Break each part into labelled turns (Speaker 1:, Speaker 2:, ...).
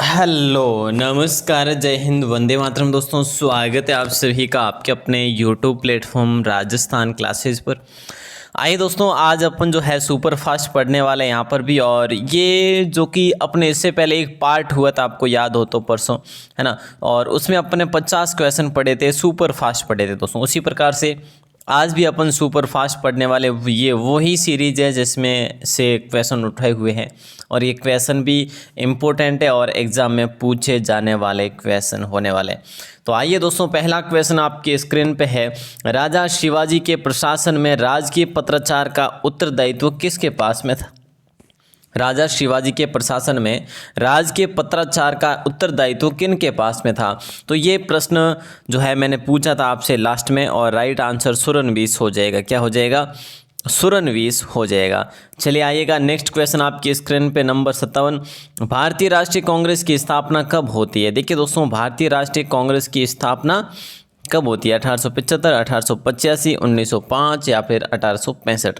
Speaker 1: Hello नमस्कार जय हिंद वंदे मातरम। दोस्तों स्वागत है आप सभी का आपके अपने यूट्यूब प्लेटफॉर्म राजस्थान क्लासेस पर। आइए दोस्तों, आज अपन जो है सुपर फास्ट पढ़ने वाले हैं यहाँ पर भी। और ये जो कि अपने इससे पहले एक पार्ट हुआ था, आपको याद हो तो परसों, है ना। और उसमें अपने 50 क्वेश्चन पढ़े थे, सुपर फास्ट पढ़े थे दोस्तों। उसी प्रकार से आज भी अपन सुपर फास्ट पढ़ने वाले। ये वही सीरीज है जिसमें से क्वेश्चन उठाए हुए हैं, और ये क्वेश्चन भी इम्पोर्टेंट है और एग्ज़ाम में पूछे जाने वाले क्वेश्चन होने वाले हैं। तो आइए दोस्तों, पहला क्वेश्चन आपके स्क्रीन पे है। राजा शिवाजी के प्रशासन में राजकीय पत्राचार का उत्तरदायित्व किसके पास में था? राजा शिवाजी के प्रशासन में राजकीय पत्राचार का उत्तरदायित्व किन के पास में था? तो ये प्रश्न जो है मैंने पूछा था आपसे लास्ट में, और राइट आंसर सुरनवीस हो जाएगा। क्या हो जाएगा? सुरनवीस हो जाएगा। चलिए आइएगा, नेक्स्ट क्वेश्चन आपकी स्क्रीन पे नंबर 57। भारतीय राष्ट्रीय कांग्रेस की स्थापना कब होती है? देखिए दोस्तों, भारतीय राष्ट्रीय कांग्रेस की स्थापना कब होती है? 1875, 1885, 1905 या फिर 1865?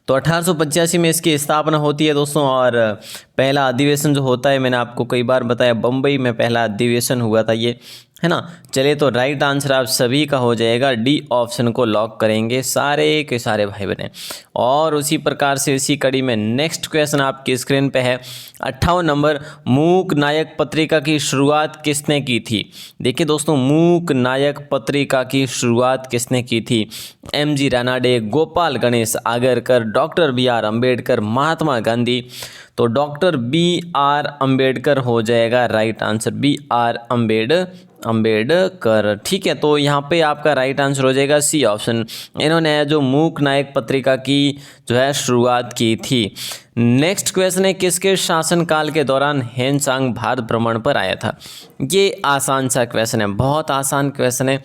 Speaker 1: तो 1885 में इसकी स्थापना होती है दोस्तों। और पहला अधिवेशन जो होता है, मैंने आपको कई बार बताया, बम्बई में पहला अधिवेशन हुआ था ये, है ना। चलिए, तो राइट आंसर आप सभी का हो जाएगा डी ऑप्शन को लॉक करेंगे सारे के सारे भाई बहन। और उसी प्रकार से इसी कड़ी में नेक्स्ट क्वेश्चन आपकी स्क्रीन पे है। 58 नंबर, मूक नायक पत्रिका की शुरुआत किसने की थी? देखिए दोस्तों, मूक नायक पत्रिका की शुरुआत किसने की थी? MG Ranade, Gopal Ganesh Agarkar, doctor BR Ambedkar, Mahatma Gandhi? तो डॉक्टर BR अम्बेडकर हो जाएगा राइट आंसर, BR अम्बेडकर। ठीक है, तो यहाँ पे आपका राइट आंसर हो जाएगा सी ऑप्शन। इन्होंने जो मूक नायक पत्रिका की जो है शुरुआत की थी। नेक्स्ट क्वेश्चन है, किसके शासनकाल के दौरान ह्वेनसांग भारत भ्रमण पर आया था? ये आसान सा क्वेश्चन है, बहुत आसान क्वेश्चन है।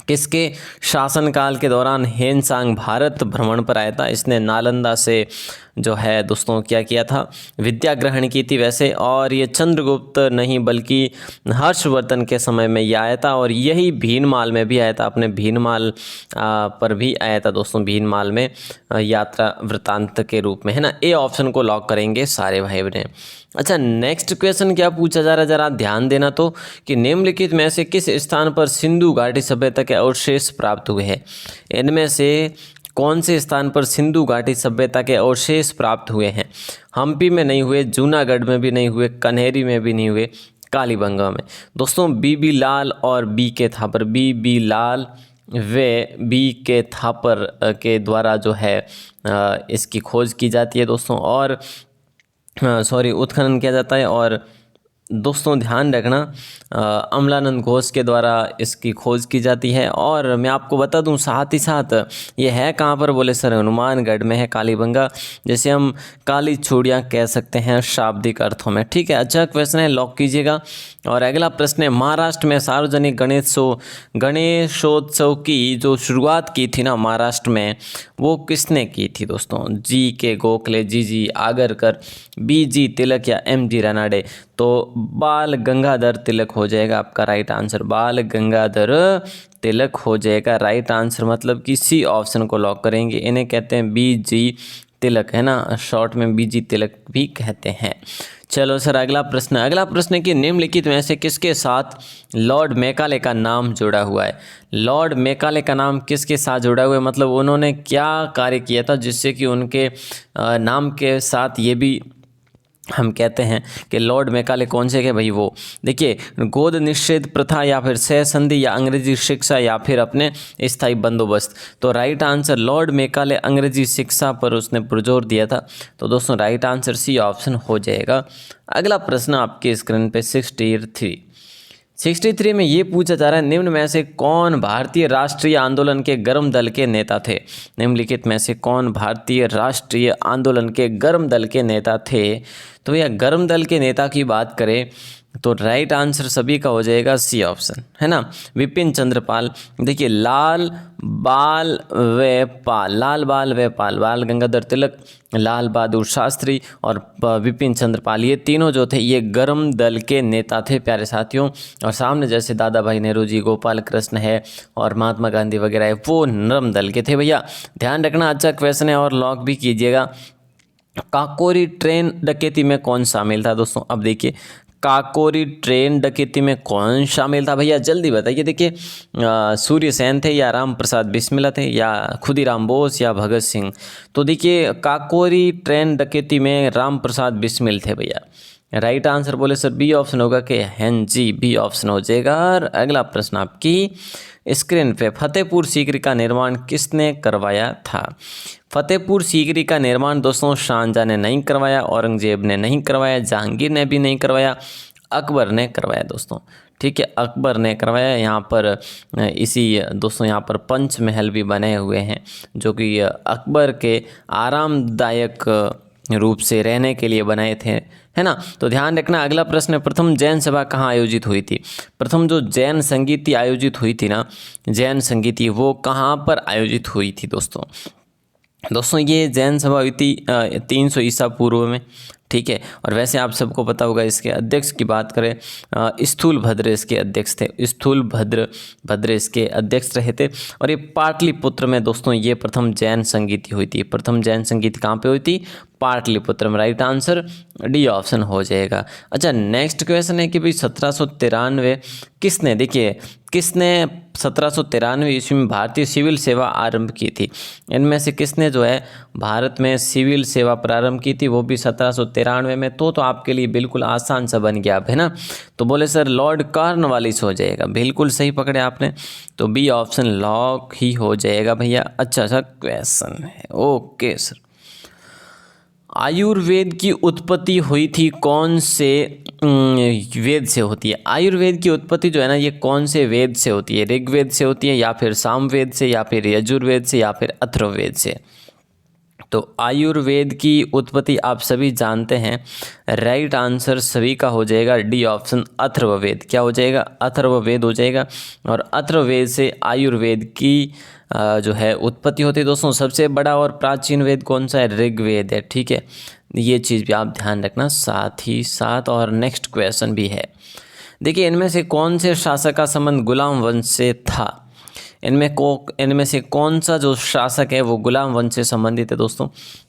Speaker 1: किसके शासनकाल के दौरान ह्वेनसांग भारत भ्रमण पर आया था? इसने नालंदा से जो है दोस्तों क्या किया था? विद्या ग्रहण की थी वैसे। और ये चंद्रगुप्त नहीं बल्कि हर्षवर्धन के समय में ये आया था, और यही भीनमाल में भी आया था। अपने भीनमाल पर भी आया था दोस्तों, भीनमाल में यात्रा वृतांत के रूप में, है ना। ए ऑप्शन को लॉक करेंगे सारे भाई बहन। अच्छा, नेक्स्ट क्वेश्चन क्या पूछा जा रहा है, जरा ध्यान देना तो, कि निम्नलिखित में से किस स्थान पर सिंधु घाटी सभ्यता के अवशेष प्राप्त हुए हैं? इनमें से कौन से स्थान पर सिंधु घाटी सभ्यता के अवशेष प्राप्त हुए हैं? हम्पी में नहीं हुए, जूनागढ़ में भी नहीं हुए, कन्हेरी में भी नहीं हुए, कालीबंगा में। दोस्तों BB लाल और BK थापर, BB लाल व BK थापर के द्वारा जो है इसकी खोज की जाती है दोस्तों, और उत्खनन किया जाता है। और दोस्तों ध्यान रखना, अमलानंद घोष के द्वारा इसकी खोज की जाती है। और मैं आपको बता दूं साथ ही साथ, ये है कहाँ पर? बोले सर हनुमानगढ़ में है, कालीबंगा, जैसे हम काली चूड़ियाँ कह सकते हैं शाब्दिक अर्थों में। ठीक है, अच्छा क्वेश्चन है, लॉक कीजिएगा। और अगला प्रश्न है, महाराष्ट्र में सार्वजनिक गणेशोत्सव की जो शुरुआत की थी ना महाराष्ट्र में, वो किसने की थी दोस्तों? GK Gokhale, GG Agarkar, BG तिलक या MG रानाडे? तो बाल गंगाधर तिलक हो जाएगा आपका राइट आंसर, बाल गंगाधर तिलक हो जाएगा राइट आंसर। मतलब कि सी ऑप्शन को लॉक करेंगे। इन्हें कहते हैं BG तिलक, है ना, शॉर्ट में BG तिलक भी कहते हैं। चलो सर, अगला प्रश्न है कि निम्नलिखित में से किसके साथ लॉर्ड मैकाले का नाम जुड़ा हुआ है? लॉर्ड मैकाले का नाम किसके साथ जुड़ा हुआ है? मतलब उन्होंने क्या कार्य किया था जिससे कि उनके नाम के साथ ये भी हम कहते हैं कि लॉर्ड मैकाले कौन से के भाई? वो देखिए, गोद निषेध प्रथा या फिर सह संधि या अंग्रेजी शिक्षा या फिर अपने स्थायी बंदोबस्त? तो राइट आंसर, लॉर्ड मैकाले अंग्रेजी शिक्षा पर उसने पुरजोर दिया था। तो दोस्तों राइट आंसर सी ऑप्शन हो जाएगा। अगला प्रश्न आपके स्क्रीन पे 63 में ये पूछा जा रहा है, निम्न में से कौन भारतीय राष्ट्रीय आंदोलन के गर्म दल के नेता थे? निम्नलिखित में से कौन भारतीय राष्ट्रीय आंदोलन के गर्म दल के नेता थे? तो यह गर्म दल के नेता की बात करें तो राइट आंसर सभी का हो जाएगा सी ऑप्शन, है ना, विपिन चंद्र पाल। देखिए, लाल बाल व पाल, बाल गंगाधर तिलक, लाल बहादुर शास्त्री और विपिन चंद्र पाल, ये तीनों जो थे ये गर्म दल के नेता थे प्यारे साथियों। और सामने जैसे दादा भाई नेहरू जी, गोपाल कृष्ण है और महात्मा गांधी वगैरह है, वो नरम दल के थे भैया। ध्यान रखना, अच्छा क्वेश्चन है और लॉक भी कीजिएगा। काकोरी ट्रेन डकैती में कौन शामिल था दोस्तों? अब देखिए, काकोरी ट्रेन डकैती में कौन शामिल था भैया, जल्दी बताइए। देखिए, सूर्यसेन थे या राम प्रसाद बिस्मिला थे या खुदीराम बोस या भगत सिंह? तो देखिए, काकोरी ट्रेन डकैती में राम प्रसाद बिस्मिल थे भैया। राइट आंसर बोले सर बी ऑप्शन होगा कि हाँ जी, बी ऑप्शन हो जाएगा। और अगला प्रश्न आपकी स्क्रीन पे, फतेहपुर सीकरी का निर्माण किसने करवाया था? फतेहपुर सीकरी का निर्माण दोस्तों शाहजहां ने नहीं करवाया, औरंगजेब ने नहीं करवाया, जहांगीर ने भी नहीं करवाया, अकबर ने करवाया दोस्तों। ठीक है, अकबर ने करवाया। यहाँ पर इसी दोस्तों यहाँ पर पंचमहल भी बने हुए हैं जो कि अकबर के आरामदायक रूप से रहने के लिए बनाए थे, है ना। तो ध्यान रखना। अगला प्रश्न है, प्रथम जैन सभा कहाँ आयोजित हुई थी? प्रथम जो जैन संगीति आयोजित हुई थी ना, जैन संगीति, वो कहाँ पर आयोजित हुई थी दोस्तों? दोस्तों ये जैन सभा हुई थी 300 ईसा पूर्व में। ठीक है, और वैसे आप सबको पता होगा, इसके अध्यक्ष की बात करें स्थूल भद्र इसके अध्यक्ष थे, स्थूल भद्र इसके अध्यक्ष रहे थे। और ये पाटलिपुत्र में दोस्तों ये प्रथम जैन संगीति हुई थी। प्रथम जैन संगीति कहाँ पे हुई थी? पाटलिपुत्र में। राइट आंसर डी ऑप्शन हो जाएगा। अच्छा, नेक्स्ट क्वेश्चन है कि भाई 1793 किसने, देखिए किसने 1793 ईस्वी में भारतीय सिविल सेवा आरंभ की थी? इनमें से किसने जो है भारत में सिविल सेवा प्रारंभ की थी, वो भी 1793 में? तो आपके लिए बिल्कुल आसान सा बन गया, है ना। तो बोले सर लॉर्ड कॉर्नवालिस हो जाएगा। बिल्कुल सही पकड़े आपने, तो बी ऑप्शन लॉक ही हो जाएगा भैया। अच्छा सा क्वेश्चन है, ओके सर। आयुर्वेद की उत्पत्ति हुई थी कौन से वेद से होती है? आयुर्वेद की उत्पत्ति जो है ना, ये कौन से वेद से होती है? ऋग्वेद से होती है या फिर सामवेद से या फिर यजुर्वेद से या फिर अथर्ववेद से? तो आयुर्वेद की उत्पत्ति आप सभी जानते हैं। राइट आंसर सभी का हो जाएगा डी ऑप्शन अथर्ववेद। क्या हो जाएगा? अथर्ववेद हो जाएगा। और अथर्ववेद से आयुर्वेद की जो है उत्पत्ति होती है दोस्तों। सबसे बड़ा और प्राचीन वेद कौन सा है? ऋग्वेद है। ठीक है, ये चीज़ भी आप ध्यान रखना साथ ही साथ। और नेक्स्ट क्वेश्चन भी है, देखिए इनमें से कौन से शासक का संबंध गुलाम वंश से था? इनमें से कौन सा जो शासक है वो गुलाम वंश से संबंधित है दोस्तों?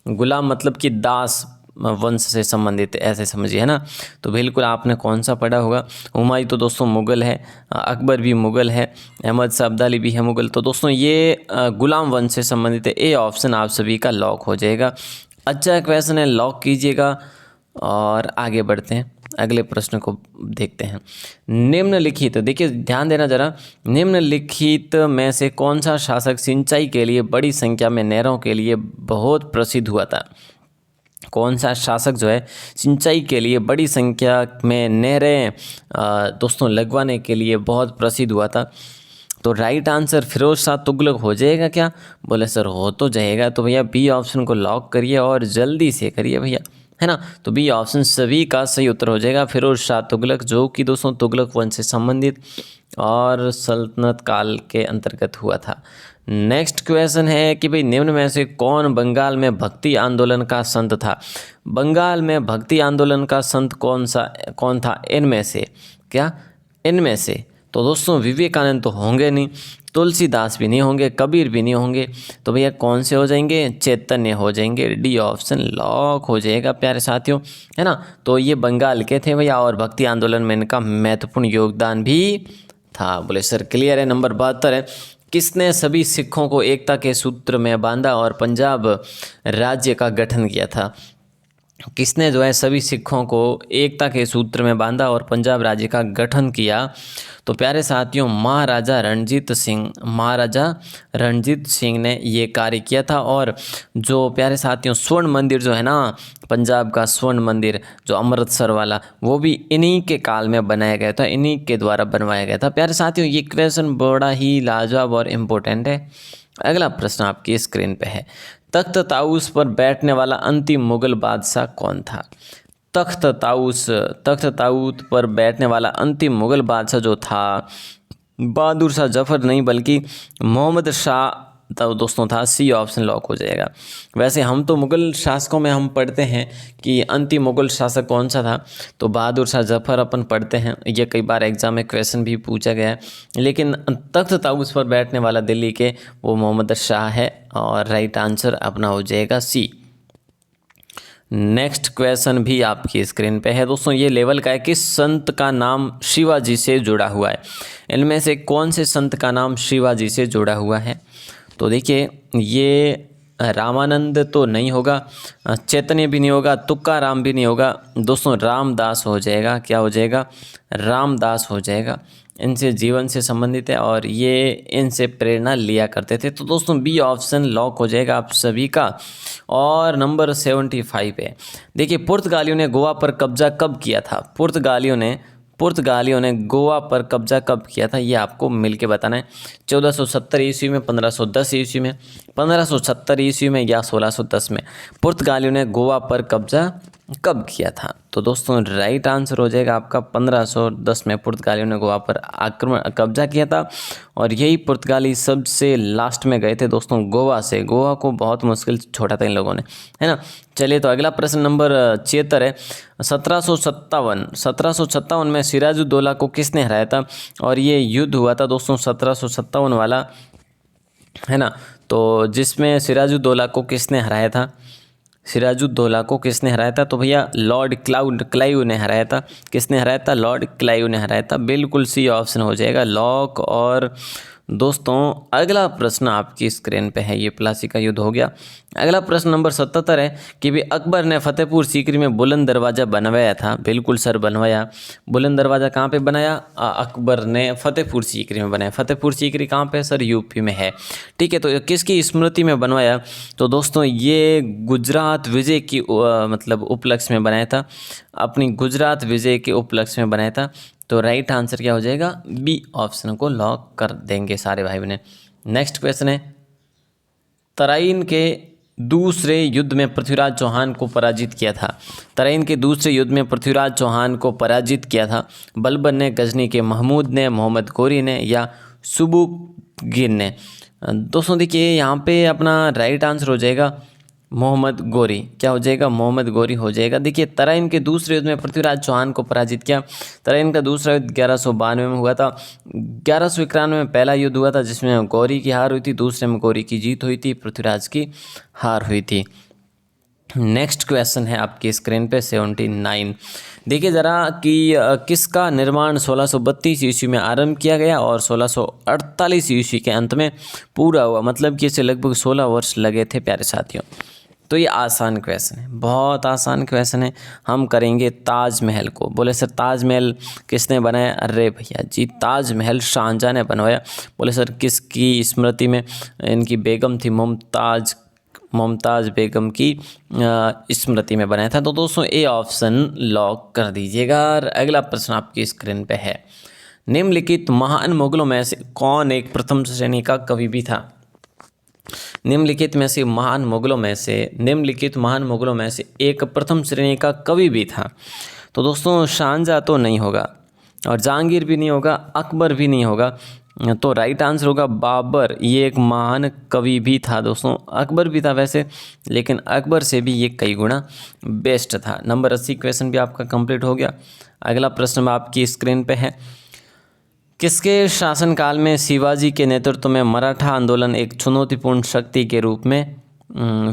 Speaker 1: गुलाम मतलब कि दास वंश से संबंधित है, ऐसे समझिए, है ना। तो बिल्कुल आपने कौन सा पढ़ा होगा? हुमायूं तो दोस्तों मुगल है, अकबर भी मुगल है, अहमद शाह अब्दाली भी है मुगल। तो दोस्तों ये गुलाम वंश से संबंधित है। ए ऑप्शन आप सभी का लॉक हो जाएगा। अच्छा क्वेश्चन है, लॉक कीजिएगा। और आगे बढ़ते हैं, अगले प्रश्न को देखते हैं। निम्नलिखित, देखिए ध्यान देना जरा, निम्नलिखित में से कौन सा शासक सिंचाई के लिए बड़ी संख्या में नहरों के लिए बहुत प्रसिद्ध हुआ था? कौन सा शासक जो है सिंचाई के लिए बड़ी संख्या में नहरें दोस्तों लगवाने के लिए बहुत प्रसिद्ध हुआ था? तो राइट आंसर फिरोज शाह तुगलक हो जाएगा क्या? बोले सर हो तो जाएगा। तो भैया बी ऑप्शन को लॉक करिए और जल्दी से करिए भैया, है ना। तो बी ऑप्शन सभी का सही उत्तर हो जाएगा, फिरोज शाह तुगलक, जो कि दोस्तों तुगलक वंश से संबंधित और सल्तनत काल के अंतर्गत हुआ था। नेक्स्ट क्वेश्चन है कि भाई निम्न में से कौन बंगाल में भक्ति आंदोलन का संत था? बंगाल में भक्ति आंदोलन का संत कौन था इनमें से? क्या इनमें से? तो दोस्तों विवेकानंद तो होंगे नहीं, तुलसीदास भी नहीं होंगे, कबीर भी नहीं होंगे। तो भैया कौन से हो जाएंगे? चैतन्य हो जाएंगे। डी ऑप्शन लॉक हो जाएगा प्यारे साथियों, है ना। तो ये बंगाल के थे भैया और भक्ति आंदोलन में इनका महत्वपूर्ण योगदान भी था। बोले सर क्लियर है। नंबर 72 है, किसने सभी सिखों को एकता के सूत्र में बांधा और पंजाब राज्य का गठन किया था? किसने जो है सभी सिखों को एकता के सूत्र में बांधा और पंजाब राज्य का गठन किया? तो प्यारे साथियों महाराजा रणजीत सिंह ने ये कार्य किया था। और जो प्यारे साथियों स्वर्ण मंदिर जो है ना, पंजाब का स्वर्ण मंदिर जो अमृतसर वाला, वो भी इन्हीं के काल में बनाया गया था, इन्हीं के द्वारा बनवाया गया था। प्यारे साथियों ये क्वेश्चन बड़ा ही लाजवाब और इम्पोर्टेंट है। अगला प्रश्न आपकी स्क्रीन पे है, तख्त ताऊस पर बैठने वाला अंतिम मुगल बादशाह कौन था? तख्त ताऊत पर बैठने वाला अंतिम मुगल बादशाह जो था बहादुर शाह जफर नहीं बल्कि मोहम्मद शाह तो दोस्तों था। सी ऑप्शन लॉक हो जाएगा। वैसे हम तो मुगल शासकों में हम पढ़ते हैं कि अंतिम मुगल शासक कौन सा था, तो बहादुर शाह जफर अपन पढ़ते हैं, ये कई बार एग्जाम में क्वेश्चन भी पूछा गया है। लेकिन तख्त ताऊस पर बैठने वाला दिल्ली के वो मोहम्मद शाह है और राइट आंसर अपना हो जाएगा सी। नेक्स्ट क्वेश्चन भी आपकी स्क्रीन पे है दोस्तों। ये लेवल का है, किस संत का नाम शिवाजी से जुड़ा हुआ है? इनमें से कौन से संत का नाम शिवाजी से जुड़ा हुआ है? तो देखिए, ये रामानंद तो नहीं होगा, चैतन्य भी नहीं होगा, तुकाराम भी नहीं होगा दोस्तों, रामदास हो जाएगा। क्या हो जाएगा? रामदास हो जाएगा। इनसे जीवन से संबंधित है और ये इनसे प्रेरणा लिया करते थे। तो दोस्तों बी ऑप्शन लॉक हो जाएगा आप सभी का। और नंबर 75 है। देखिए, पुर्तगालियों ने गोवा पर कब्जा कब किया था? पुर्तगालियों ने गोवा पर कब्जा कब किया था, ये आपको मिल के बताना है। 1470 ईस्वी में, 1510 ईस्वी में, 1570 ईस्वी में या 1610 में पुर्तगालियों ने गोवा पर कब्जा कब किया था? तो दोस्तों राइट आंसर हो जाएगा आपका 1510 में पुर्तगालियों ने गोवा पर कब्जा किया था। और यही पुर्तगाली सबसे लास्ट में गए थे दोस्तों गोवा से। गोवा को बहुत मुश्किल छोड़ा था इन लोगों ने, है ना। चलिए, तो अगला प्रश्न नंबर 76 है। 1757 में सिराजुद्दौला को किसने हराया था? और ये युद्ध हुआ था दोस्तों 1757 वाला, है ना। तो जिसमें सिराजुद्दौला को किसने हराया था? सिराजुद्दौला को किसने हराया था? तो भैया लॉर्ड क्लाइव ने हराया था। किसने हराया था? लॉर्ड क्लाइव ने हराया था। बिल्कुल सी ऑप्शन हो जाएगा लॉक। और दोस्तों अगला प्रश्न आपकी स्क्रीन पे है, ये प्लासी का युद्ध हो गया। अगला प्रश्न नंबर 77 है कि भी अकबर ने फतेहपुर सीकरी में बुलंद दरवाज़ा बनवाया था। बिल्कुल सर, बनवाया। बुलंद दरवाज़ा कहाँ पे बनाया? अकबर ने फतेहपुर सीकरी में बनाया। फतेहपुर सीकरी कहाँ पे? सर यूपी में है। ठीक है, तो किसकी स्मृति में बनवाया? तो दोस्तों ये गुजरात विजय की मतलब उपलक्ष्य में बनाया था। अपनी गुजरात विजय के उपलक्ष्य में बनाया था। तो राइट आंसर क्या हो जाएगा? बी ऑप्शन को लॉक कर देंगे सारे भाई बहन। नेक्स्ट क्वेश्चन है, तराइन के दूसरे युद्ध में पृथ्वीराज चौहान को पराजित किया था। तराइन के दूसरे युद्ध में पृथ्वीराज चौहान को पराजित किया था। बलबन ने, गजनी के महमूद ने, मोहम्मद गोरी ने या सुबुगिन ने? दोस्तों देखिए, यहाँ पे अपना राइट आंसर हो जाएगा मोहम्मद गोरी। क्या हो जाएगा? मोहम्मद गोरी हो जाएगा। देखिए, तराइन के दूसरे युद्ध में पृथ्वीराज चौहान को पराजित किया। तराइन का दूसरा युद्ध 1192 में हुआ था। 1191 में पहला युद्ध हुआ था जिसमें गौरी की हार हुई थी, दूसरे में गौरी की जीत हुई थी, पृथ्वीराज की हार हुई थी। नेक्स्ट क्वेश्चन है आपकी स्क्रीन पे 79। देखिए ज़रा कि किसका निर्माण 1632 ईस्वी में आरंभ किया गया और 1648 ईस्वी के अंत में पूरा हुआ। मतलब कि इसे लगभग 16 वर्ष लगे थे प्यारे साथियों। तो ये आसान क्वेश्चन है, बहुत आसान क्वेश्चन है। हम करेंगे ताजमहल को। बोले सर ताजमहल किसने बनाया? अरे भैया जी, ताजमहल शाहजहां ने बनवाया। बोले सर किसकी स्मृति में? इनकी बेगम थी मुमताज़ बेगम की स्मृति में बनाया था। तो दोस्तों ए ऑप्शन लॉक कर दीजिएगा। और अगला प्रश्न आपकी स्क्रीन पे है, निम्नलिखित महान मुगलों में से कौन एक प्रथम श्रेणी का कवि भी था? निम्नलिखित महान मुगलों में से एक प्रथम श्रेणी का कवि भी था। तो दोस्तों शाहजहां तो नहीं होगा और जहांगीर भी नहीं होगा, अकबर भी नहीं होगा। तो राइट आंसर होगा बाबर। ये एक महान कवि भी था दोस्तों। अकबर भी था वैसे, लेकिन अकबर से भी ये कई गुना बेस्ट था। नंबर 80 क्वेश्चन भी आपका कंप्लीट हो गया। अगला प्रश्न आपकी स्क्रीन पे है, किसके शासनकाल में शिवाजी के नेतृत्व में मराठा आंदोलन एक चुनौतीपूर्ण शक्ति के रूप में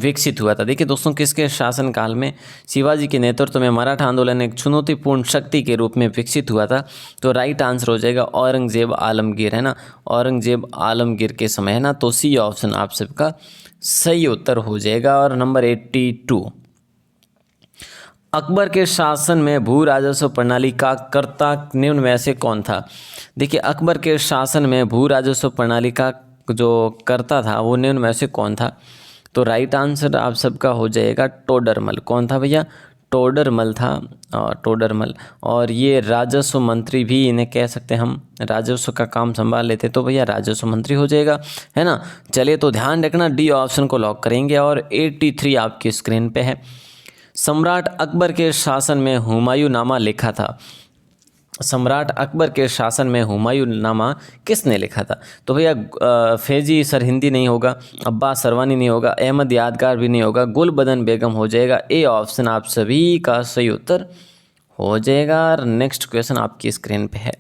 Speaker 1: विकसित हुआ था? देखिए दोस्तों, किसके शासनकाल में शिवाजी के नेतृत्व में मराठा आंदोलन एक चुनौतीपूर्ण शक्ति के रूप में विकसित हुआ था? तो राइट आंसर हो जाएगा औरंगजेब आलमगीर, है ना। औरंगजेब आलमगीर के समय, है ना। तो सी ऑप्शन आप सबका सही उत्तर हो जाएगा। और नंबर 82, अकबर के शासन में भू राजस्व प्रणाली का कर्ता निम्न में से कौन था? देखिए, अकबर के शासन में भू राजस्व प्रणाली का जो कर्ता था वो निम्न में से कौन था? तो राइट आंसर आप सबका हो जाएगा टोडरमल। कौन था भैया? टोडरमल था। टोडरमल। और ये राजस्व मंत्री भी इन्हें कह सकते हैं हम, राजस्व का काम संभाल लेते तो भैया राजस्व मंत्री हो जाएगा, है ना। चलिए, तो ध्यान रखना डी ऑप्शन को लॉक करेंगे। और 83 आपकी स्क्रीन पे है, सम्राट अकबर के शासन में हुमायूंनामा लिखा था। सम्राट अकबर के शासन में हुमायूंनामा किसने लिखा था? तो भैया फैजी सरहिंदी नहीं होगा, अब्बास सरवानी नहीं होगा, अहमद यादगार भी नहीं होगा, गुलबदन बेगम हो जाएगा। ए ऑप्शन आप सभी का सही उत्तर हो जाएगा। नेक्स्ट क्वेश्चन आपकी स्क्रीन पे है,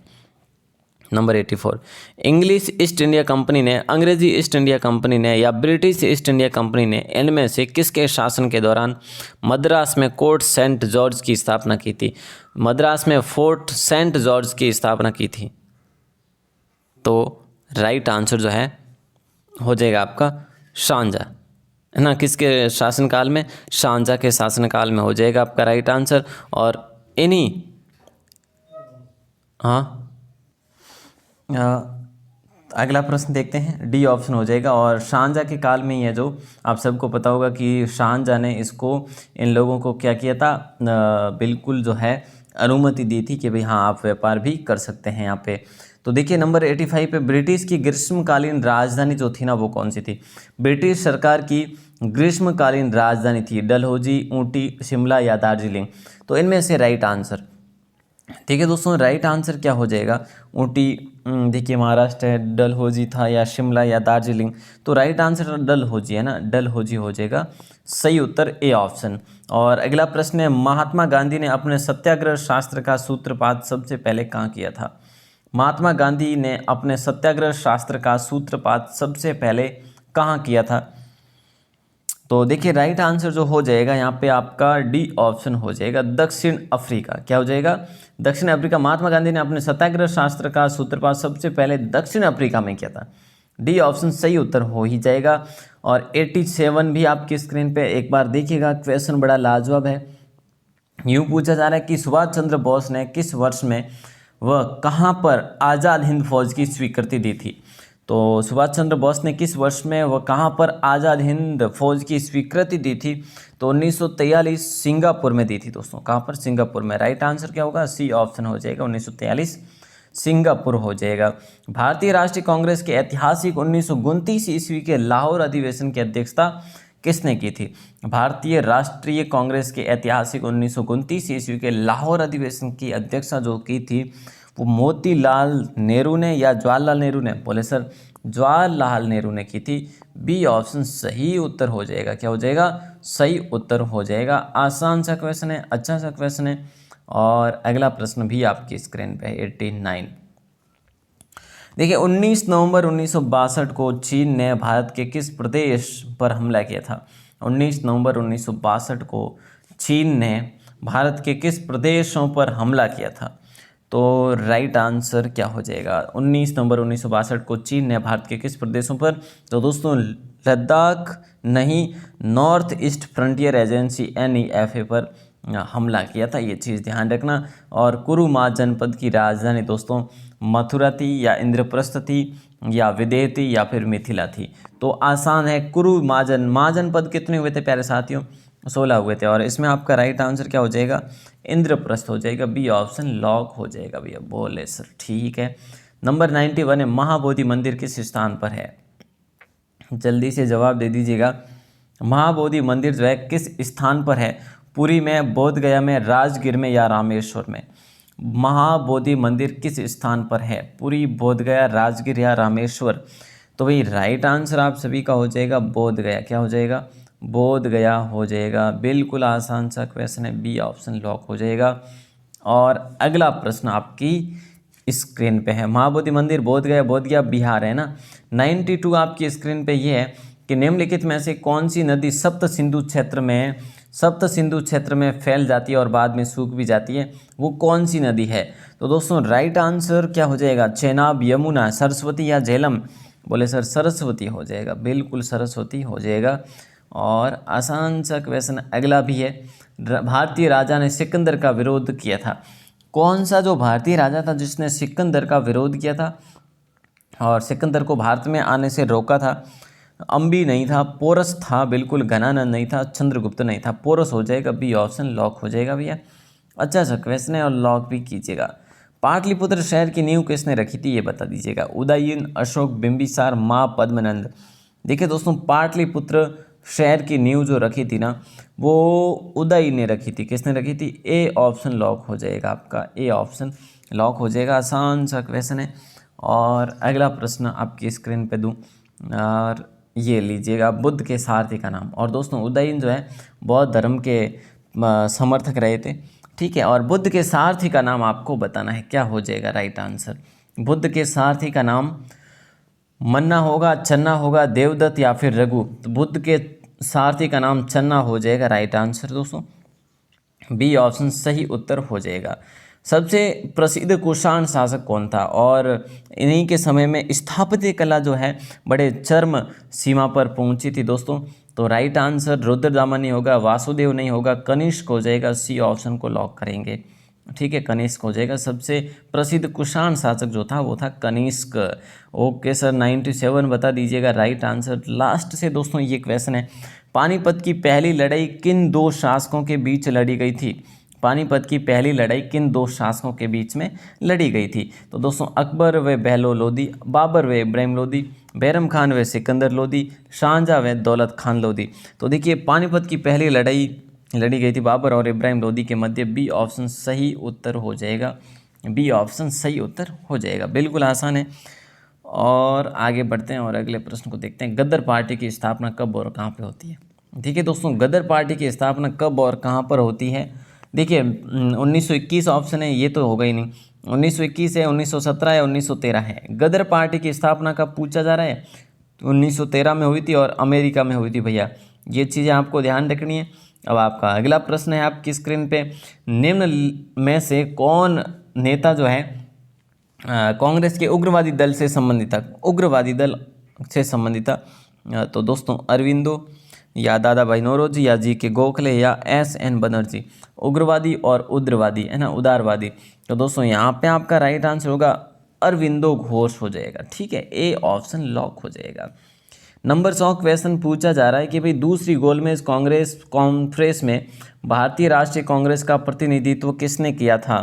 Speaker 1: number 84, English east India company ने, अंग्रेजी ईस्ट इंडिया कंपनी ने या ब्रिटिश ईस्ट इंडिया कंपनी ने इनमें से किसके शासन के दौरान मद्रास में कोर्ट सेंट जॉर्ज की स्थापना की थी? मद्रास में फोर्ट सेंट जॉर्ज की स्थापना की थी। तो राइट आंसर जो है हो जाएगा आपका शाहजहाँ, है ना। किसके शासनकाल में? शाहजहाँ के शासनकाल में हो जाएगा आपका राइट आंसर। और इन्हीं हाँ अगला प्रश्न देखते हैं, डी ऑप्शन हो जाएगा। और शाहजहाँ के काल में ही है, जो आप सबको पता होगा कि शाहजहाँ ने इसको, इन लोगों को क्या किया था, बिल्कुल जो है अनुमति दी थी कि भाई हाँ आप व्यापार भी कर सकते हैं यहाँ पे। तो देखिए नंबर 85 पे, ब्रिटिश की ग्रीष्मकालीन राजधानी जो थी ना वो कौन सी थी? ब्रिटिश सरकार की ग्रीष्मकालीन राजधानी थी डलहौजी, ऊटी, शिमला या दार्जिलिंग। तो इनमें से राइट आंसर, ठीक है दोस्तों, राइट आंसर क्या हो जाएगा? ऊटी देखिए महाराष्ट्र है, डलहौजी था, या शिमला या दार्जिलिंग। तो राइट आंसर डलहौजी है ना, डलहौजी हो जाएगा सही उत्तर, ए ऑप्शन। और अगला प्रश्न है, महात्मा गांधी ने अपने सत्याग्रह शास्त्र का सूत्रपात सबसे पहले कहाँ किया था? महात्मा गांधी ने अपने सत्याग्रह शास्त्र का सूत्रपात सबसे पहले कहाँ किया था? तो देखिए राइट आंसर जो हो जाएगा यहाँ पे आपका डी ऑप्शन हो जाएगा, दक्षिण अफ्रीका। क्या हो जाएगा? दक्षिण अफ्रीका। महात्मा गांधी ने अपने सत्याग्रह शास्त्र का सूत्रपात सबसे पहले दक्षिण अफ्रीका में किया था। डी ऑप्शन सही उत्तर हो ही जाएगा। और 87 भी आपकी स्क्रीन पे एक बार देखिएगा, क्वेश्चन बड़ा लाजवाब है। यूँ पूछा जा रहा है कि सुभाष चंद्र बोस ने किस वर्ष में वह कहाँ पर आज़ाद हिंद फौज की स्वीकृति दी थी? तो सुभाष चंद्र बोस ने किस वर्ष में वह कहाँ पर आज़ाद हिंद फौज की स्वीकृति दी थी? तो 1943 सिंगापुर में दी थी दोस्तों। कहाँ पर? सिंगापुर में। राइट आंसर क्या होगा? सी ऑप्शन हो जाएगा, 1943 सिंगापुर हो जाएगा। भारतीय राष्ट्रीय कांग्रेस के ऐतिहासिक 1929 ईस्वी के लाहौर अधिवेशन की अध्यक्षता किसने की थी? भारतीय राष्ट्रीय कांग्रेस के ऐतिहासिक 1929 ईस्वी के लाहौर अधिवेशन की अध्यक्षता जो की थी वो मोतीलाल नेहरू ने या जवाहरलाल नेहरू ने? बोले सर जवाहरलाल नेहरू ने की थी। बी ऑप्शन सही उत्तर हो जाएगा। क्या हो जाएगा? सही उत्तर हो जाएगा। आसान सा क्वेश्चन है, अच्छा सा क्वेश्चन है। और अगला प्रश्न भी आपकी स्क्रीन पे 89। देखिए 19 नवंबर 1962 को चीन ने भारत के किस प्रदेश पर हमला किया था? 19 नवंबर 1962 को चीन ने भारत के किस प्रदेशों पर हमला किया था? तो राइट आंसर क्या हो जाएगा? 19 नवंबर 1962 को चीन ने भारत के किस प्रदेशों पर? तो दोस्तों लद्दाख नहीं, north east frontier agency NEFA पर हमला किया था, ये चीज़ ध्यान रखना। और कुरुमा जनपद की राजधानी दोस्तों मथुरा थी या इंद्रप्रस्थ थी या विदेह थी या फिर मिथिला थी? तो आसान है, कुरुमा जनपद कितने हुए थे प्यारे साथियों? 16 हुए थे। और इसमें आपका राइट आंसर क्या हो जाएगा? इंद्रप्रस्थ हो जाएगा। बी ऑप्शन लॉक हो जाएगा भैया। बोले सर ठीक है। नंबर 91 है, महाबोधि मंदिर किस स्थान पर है? जल्दी से जवाब दे दीजिएगा। महाबोधि मंदिर जो है किस स्थान पर है? पुरी में, बोध गया में, राजगीर में या रामेश्वर में? महाबोधि मंदिर किस स्थान पर है? पुरी, बोध गया, राजगीर या रामेश्वर? तो भाई राइट आंसर आप सभी का हो जाएगा बोध गया। क्या हो जाएगा? बोध गया हो जाएगा। बिल्कुल आसान सा क्वेश्चन है, बी ऑप्शन लॉक हो जाएगा। और अगला प्रश्न आपकी स्क्रीन पे है, महाबोधि मंदिर बोध गया बिहार है ना। 92 आपकी स्क्रीन पे ये है कि निम्नलिखित में से कौन सी नदी सप्त सिंधु क्षेत्र में फैल जाती है और बाद में सूख भी जाती है? वो कौन सी नदी है? तो दोस्तों राइट आंसर क्या हो जाएगा? चेनाब, यमुना, सरस्वती या झेलम? बोले सर सरस्वती हो जाएगा। बिल्कुल सरस्वती हो जाएगा। और आसान सा क्वेश्चन अगला भी है, भारतीय राजा ने सिकंदर का विरोध किया था। कौन सा जो भारतीय राजा था जिसने सिकंदर का विरोध किया था और सिकंदर को भारत में आने से रोका था? अंबी नहीं था, पोरस था, बिल्कुल घनानंद नहीं था, चंद्रगुप्त नहीं था। पोरस हो जाएगा। बी ऑप्शन लॉक हो जाएगा भैया। अच्छा सा क्वेश्चन है और लॉक भी कीजिएगा। पाटलिपुत्र शहर की नींव किसने रखी थी ये बता दीजिएगा। उदयन, अशोक, बिंबिसार, माँ पद्मनंद? देखिए दोस्तों पाटलिपुत्र शहर की नींव जो रखी थी ना वो उदय ने रखी थी। किसने रखी थी? ए ऑप्शन लॉक हो जाएगा आपका। ए ऑप्शन लॉक हो जाएगा। आसान सा क्वेश्चन है। और अगला प्रश्न आपकी स्क्रीन पे दूं और ये लीजिएगा, बुद्ध के सारथी का नाम। और दोस्तों उदयन जो है बौद्ध धर्म के समर्थक रहे थे, ठीक है। और बुद्ध के सारथी का नाम आपको बताना है। क्या हो जाएगा राइट आंसर? बुद्ध के सारथी का नाम मन्ना होगा, चन्ना होगा, देवदत्त या फिर रघु। तो बुद्ध के सारथी का नाम चन्ना हो जाएगा राइट आंसर दोस्तों। बी ऑप्शन सही उत्तर हो जाएगा। सबसे प्रसिद्ध कुषाण शासक कौन था? और इन्हीं के समय में स्थापत्य कला जो है बड़े चरम सीमा पर पहुंची थी दोस्तों। तो राइट आंसर रुद्रदामन नहीं होगा, वासुदेव नहीं होगा, कनिष्क हो जाएगा। सी ऑप्शन को लॉक करेंगे। ठीक है, कनिष्क हो जाएगा। सबसे प्रसिद्ध कुषाण शासक जो था वो था कनिष्क। ओके सर, 97 बता दीजिएगा राइट आंसर। लास्ट से दोस्तों ये क्वेश्चन है, पानीपत की पहली लड़ाई किन दो शासकों के बीच लड़ी गई थी? पानीपत की पहली लड़ाई किन दो शासकों के बीच में लड़ी गई थी? तो दोस्तों अकबर व बहलो लोदी, बाबर व इब्राहिम लोदी, बैरम खान व सिकंदर लोदी, शाहजहाँ व दौलत खान लोदी। तो देखिए पानीपत की पहली लड़ाई लड़ी गई थी बाबर और इब्राहिम लोदी के मध्य। बी ऑप्शन सही उत्तर हो जाएगा। बी ऑप्शन सही उत्तर हो जाएगा। बिल्कुल आसान है। और आगे बढ़ते हैं और अगले प्रश्न को देखते हैं। गदर पार्टी की स्थापना कब और कहाँ पे होती है? ठीक है दोस्तों, गदर पार्टी की स्थापना कब और कहाँ पर होती है? देखिए 1921 ऑप्शन है, ये तो होगा ही नहीं। 1921 है, 1917 है, 1913 है। गदर पार्टी की स्थापना कब पूछा जा रहा है? 1913 में हुई थी और अमेरिका में हुई थी भैया। ये चीज़ें आपको ध्यान रखनी है। अब आपका अगला प्रश्न है आपकी स्क्रीन पे, निम्न में से कौन नेता जो है कांग्रेस के उग्रवादी दल से संबंधित था? उग्रवादी दल से संबंधित था। तो दोस्तों अरविंदो या दादा भाई नौरोजी या जी के गोखले या एस.एन. बनर्जी। उग्रवादी और उग्रवादी है ना, उदारवादी। तो दोस्तों यहाँ पे आपका राइट आंसर होगा अरविंदो घोष हो जाएगा। ठीक है, ए ऑप्शन लॉक हो जाएगा। नंबर 100 क्वेश्चन पूछा जा रहा है कि भाई दूसरी गोलमेज कांग्रेस कॉन्फ्रेंस में भारतीय राष्ट्रीय कांग्रेस का प्रतिनिधित्व किसने किया था?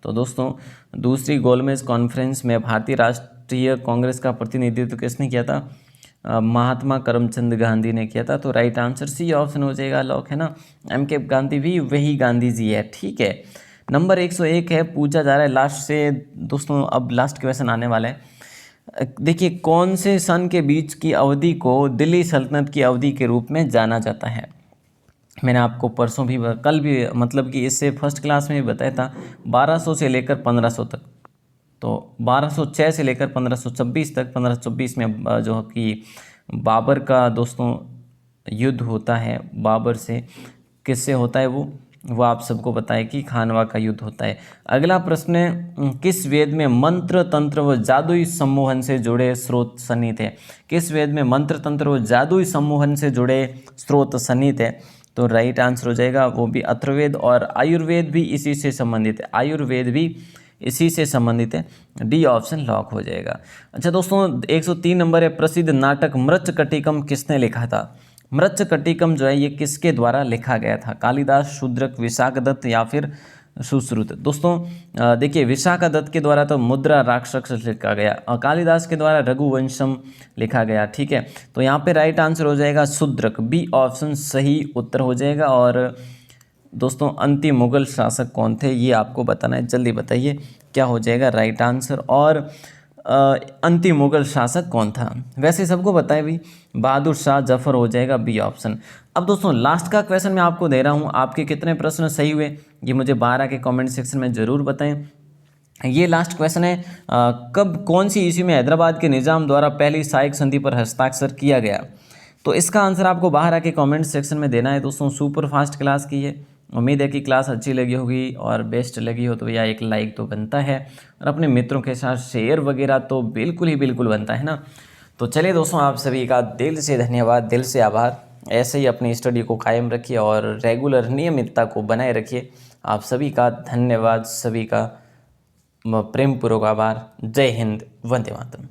Speaker 1: तो दोस्तों दूसरी गोलमेज कॉन्फ्रेंस में भारतीय राष्ट्रीय कांग्रेस का प्रतिनिधित्व किसने किया था? महात्मा करमचंद गांधी ने किया था। तो राइट आंसर सी ऑप्शन हो जाएगा, लॉक है ना। एम.के. गांधी भी वही गांधी जी है। ठीक है, नंबर 101 है, पूछा जा रहा है लास्ट से दोस्तों। अब लास्ट क्वेश्चन आने वाला है। देखिए कौन से सन के बीच की अवधि को दिल्ली सल्तनत की अवधि के रूप में जाना जाता है? मैंने आपको परसों भी कल भी मतलब कि इससे फर्स्ट क्लास में भी बताया था, 1200 से लेकर 1500 तक। तो 1206 से लेकर 1526 तक। 1526 में जो कि बाबर का दोस्तों युद्ध होता है, बाबर से किससे होता है वो आप सबको पता है कि खानवा का युद्ध होता है। अगला प्रश्न है, किस वेद में मंत्र तंत्र व जादुई सम्मोहन से जुड़े स्रोत सन्निहित है? किस वेद में मंत्र तंत्र व जादुई सम्मोहन से जुड़े स्रोत सन्निहित है? तो राइट आंसर हो जाएगा वो भी अथर्ववेद, और आयुर्वेद भी इसी से संबंधित है। आयुर्वेद भी इसी से संबंधित है। डी ऑप्शन लॉक हो जाएगा। अच्छा दोस्तों 103 नंबर है, प्रसिद्ध नाटक मृच्छकटिकम किसने लिखा था? मृच्छकटिकम जो है ये किसके द्वारा लिखा गया था? कालिदास, शूद्रक, विशाखदत्त या फिर सुश्रुत। दोस्तों देखिए विशाखदत्त के द्वारा तो मुद्रा राक्षस लिखा गया और कालिदास के द्वारा रघुवंशम लिखा गया। ठीक है, तो यहाँ पे राइट आंसर हो जाएगा शूद्रक। बी ऑप्शन सही उत्तर हो जाएगा। और दोस्तों अंतिम मुगल शासक कौन थे ये आपको बताना है, जल्दी बताइए क्या हो जाएगा राइट आंसर। और अंतिम मुगल शासक कौन था? वैसे सबको पता है भाई, बहादुर शाह जफर हो जाएगा बी ऑप्शन। अब दोस्तों लास्ट का क्वेश्चन मैं आपको दे रहा हूँ, आपके कितने प्रश्न सही हुए ये मुझे 12 के कमेंट सेक्शन में ज़रूर बताएं। ये लास्ट क्वेश्चन है, कब कौन सी ईस्वी में हैदराबाद के निज़ाम द्वारा पहली साइक संधि पर हस्ताक्षर किया गया? तो इसका आंसर आपको 12 के कमेंट सेक्शन में देना है दोस्तों। सुपर फास्ट क्लास की है, उम्मीद है कि क्लास अच्छी लगी होगी और बेस्ट लगी हो तो भैया एक लाइक तो बनता है, और अपने मित्रों के साथ शेयर वगैरह तो बिल्कुल ही बिल्कुल बनता है ना। तो चलिए दोस्तों, आप सभी का दिल से धन्यवाद, दिल से आभार। ऐसे ही अपनी स्टडी को कायम रखिए और रेगुलर नियमितता को बनाए रखिए। आप सभी का धन्यवाद, सभी का प्रेम पूर्वक आभार। जय हिंद, वंदे मातरम।